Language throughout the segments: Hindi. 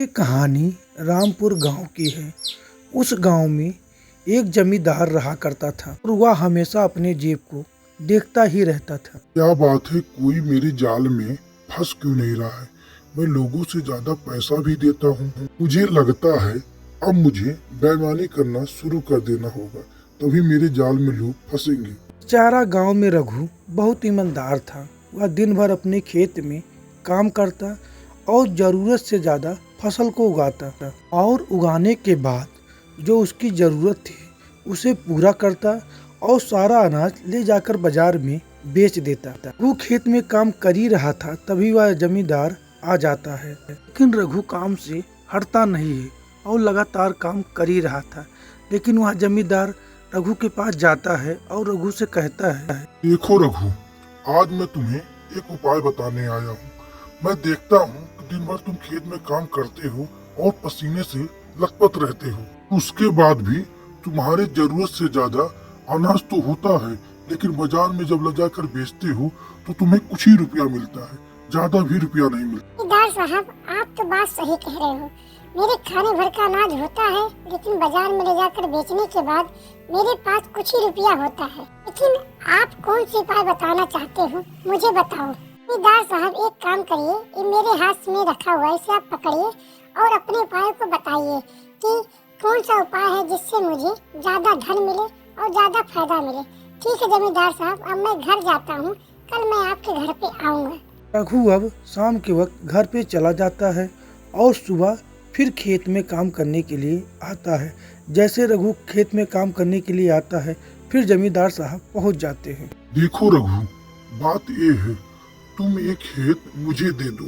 ये कहानी रामपुर गांव की है। उस गांव में एक जमींदार रहा करता था और वह हमेशा अपने जेब को देखता ही रहता था। क्या बात है, कोई मेरे जाल में फंस क्यों नहीं रहा है। मैं लोगों से ज्यादा पैसा भी देता हूँ। मुझे लगता है अब मुझे बेईमानी करना शुरू कर देना होगा, तभी मेरे जाल में लोग फंसेंगे। बेचारा गांव में रघु बहुत ईमानदार था। वह दिन भर अपने खेत में काम करता और जरूरत से ज्यादा फसल को उगाता था और उगाने के बाद जो उसकी जरूरत थी उसे पूरा करता और सारा अनाज ले जाकर बाजार में बेच देता था। रघु खेत में काम कर ही रहा था, तभी वह जमींदार आ जाता है। लेकिन रघु काम से हटता नहीं है और लगातार काम कर ही रहा था। लेकिन वह जमींदार रघु के पास जाता है और रघु से कहता है, देखो रघु, आज मैं तुम्हें एक उपाय बताने आया हूँ। मैं देखता हूँ कि दिन भर तुम खेत में काम करते हो और पसीने से लथपथ रहते हो। उसके बाद भी तुम्हारे जरूरत से ज्यादा अनाज तो होता है, लेकिन बाजार में जब ले जाकर बेचते हो तो तुम्हें कुछ ही रुपया मिलता है, ज्यादा भी रुपया नहीं मिलता। जमींदार साहब, आप तो बात सही कह रहे हो। मेरे खाने भर का अनाज होता है, लेकिन बाजार में ले जाकर बेचने के बाद मेरे पास कुछ ही रुपया होता है। लेकिन आप कौन सी उपाय बताना चाहते हो, मुझे बताओ। जमींदार साहब, एक काम करिए, ये मेरे हाथ में रखा हुआ है, इसे आप पकड़िए और अपने उपाय को बताइए कि कौन सा उपाय है जिससे मुझे ज्यादा धन मिले और ज्यादा फायदा मिले। ठीक है जमींदार साहब, अब मैं घर जाता हूँ, कल मैं आपके घर पे आऊँगा। रघु अब शाम के वक्त घर पे चला जाता है और सुबह फिर खेत में काम करने के लिए आता है। जैसे रघु खेत में काम करने के लिए आता है, फिर जमींदार साहब पहुंच जाते हैं। देखो रघु, बात ये है, तुम एक खेत मुझे दे दो,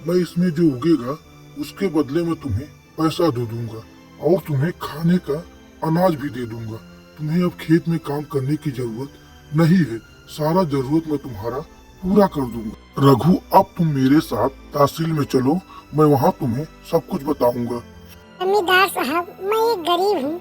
मैं इसमें जो उगेगा उसके बदले में तुम्हें पैसा दे दूंगा और तुम्हें खाने का अनाज भी दे दूंगा। तुम्हें अब खेत में काम करने की जरूरत नहीं है, सारा जरूरत मैं तुम्हारा पूरा कर दूंगा। रघु, अब तुम मेरे साथ तहसील में चलो, मैं वहाँ तुम्हें सब कुछ बताऊंगा। जमींदार साहब, मैं एक गरीब हूँ,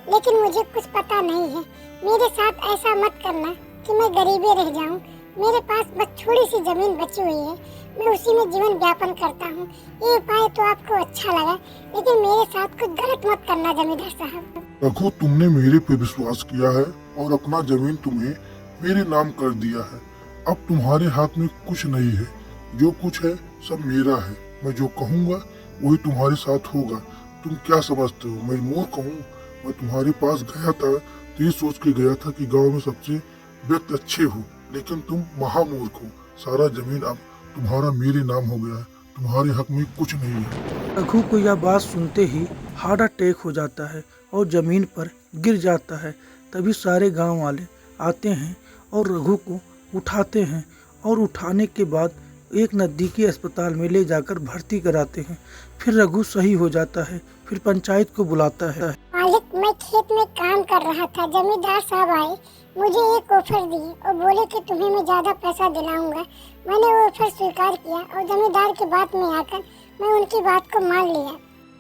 लेकिन मुझे कुछ पता नहीं है। मेरे साथ ऐसा मत करना कि मैं गरीबी रह जाऊँ। मेरे पास बस थोड़ी सी जमीन बची हुई है, मैं उसी में जीवन व्यापन करता हूँ। ये उपाय तो आपको अच्छा लगा, लेकिन मेरे साथ कुछ गलत मत करना जमींदार साहब। रघु, तुमने मेरे पे विश्वास किया है और अपना जमीन तुम्हें मेरे नाम कर दिया है। अब तुम्हारे हाथ में कुछ नहीं है, जो कुछ है सब मेरा है। मैं जो कहूँगा वही तुम्हारे साथ होगा। तुम क्या समझते हो, मैं मूर्ख हूँ? मैं तुम्हारे पास गया था तो ये सोच के गया था कि गांव में सबसे व्यक्ति अच्छे हो, लेकिन तुम महामूर्ख हो। सारा जमीन अब तुम्हारा मेरे नाम हो गया है, तुम्हारे हक में कुछ नहीं है। रघु को यह बात सुनते ही हार्ट अटैक हो जाता है और जमीन पर गिर जाता है। तभी सारे गांव वाले आते हैं और रघु को उठाते हैं और उठाने के बाद एक नजदीकी अस्पताल में ले जाकर भर्ती कराते हैं। फिर रघु सही हो जाता है। फिर पंचायत को बुलाता है। मालिक, मैं खेत में काम कर रहा था, जमींदार साहब आए, मुझे एक ऑफर दी और बोले कि तुम्हें मैं ज्यादा पैसा दिलाऊंगा। मैंने वो ऑफर स्वीकार किया और जमींदार की बात में आकर मैं उनकी बात को मान लिया।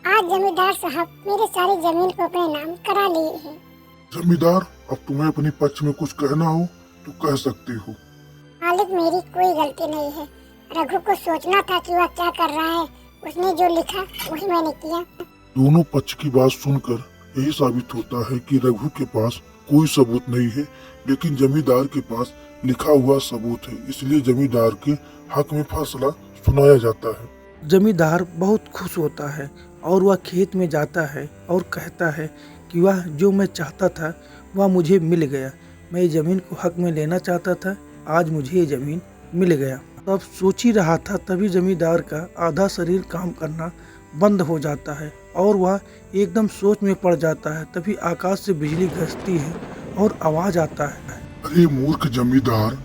आज जमींदार साहब मेरे सारी जमीन को अपने नाम करा लिए हैं। जमींदार, अब तुम्हें अपने पक्ष में कुछ कहना हो तो कह सकते हो। मालिक, मेरी कोई गलती नहीं है। रघु को सोचना था कि वह क्या कर रहा है, उसने जो लिखा वही मैंने किया। दोनों पक्ष की बात सुनकर यही साबित होता है कि रघु के पास कोई सबूत नहीं है, लेकिन जमींदार के पास लिखा हुआ सबूत है, इसलिए जमींदार के हक में फैसला सुनाया जाता है। जमींदार बहुत खुश होता है और वह खेत में जाता है और कहता है कि वह जो मैं चाहता था वह मुझे मिल गया। मैं ये जमीन को हक में लेना चाहता था, आज मुझे ये जमीन मिल गया। तब सोच ही रहा था, तभी जमींदार का आधा शरीर काम करना बंद हो जाता है और वह एकदम सोच में पड़ जाता है। तभी आकाश से बिजली गरजती है और आवाज आता है, अरे मूर्ख जमींदार,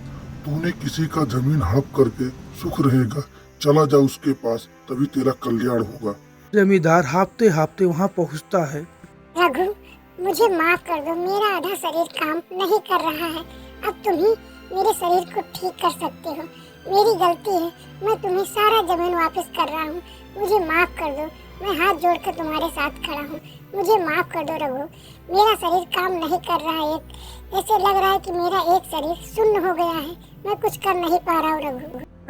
तूने किसी का जमीन हड़प करके सुख रहेगा, चला जा उसके पास, तभी तेरा कल्याण होगा। जमींदार हाँफते हाँफते वहाँ पहुँचता है। रघु, मुझे माफ कर दो, मेरा आधा शरीर काम नहीं कर रहा है। अब तुम ही मेरे शरीर को ठीक कर सकते हो। मेरी गलती है, मैं तुम्हें सारा जमीन वापस कर रहा हूँ, मुझे माफ कर दो। मैं हाथ जोड़कर तुम्हारे साथ खड़ा हूँ, मुझे माफ कर दो रघु। मेरा शरीर काम नहीं कर रहा है, ऐसे लग रहा है कि मेरा एक शरीर शून्य हो गया है, मैं कुछ कर नहीं पा रहा हूँ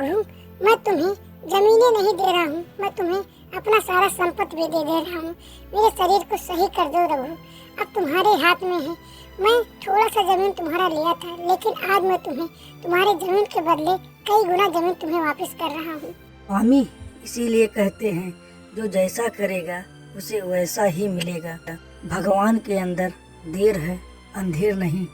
रघु। मैं तुम्हें जमीनें नहीं दे रहा हूँ, मैं तुम्हें अपना सारा संपत्ति भी दे रहा हूँ। मेरे शरीर को सही कर दो रघु, अब तुम्हारे हाथ में है। मैं थोड़ा सा जमीन तुम्हारा लिया था, लेकिन आज मैं तुम्हें तुम्हारे जमीन के बदले कई गुना जमीन तुम्हें वापस कर रहा हूँ। स्वामी, इसीलिए कहते हैं जो जैसा करेगा उसे वैसा ही मिलेगा। भगवान के अंदर देर है, अंधेर नहीं।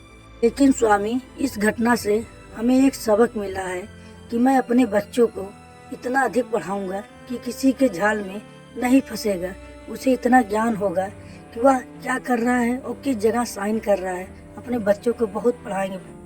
लेकिन स्वामी, इस घटना से हमें एक सबक मिला है कि मैं अपने बच्चों को इतना अधिक पढ़ाऊंगा कि किसी के जाल में नहीं फंसेगा। उसे इतना ज्ञान होगा कि वह क्या कर रहा है और किस जगह साइन कर रहा है। अपने बच्चों को बहुत पढ़ाएंगे।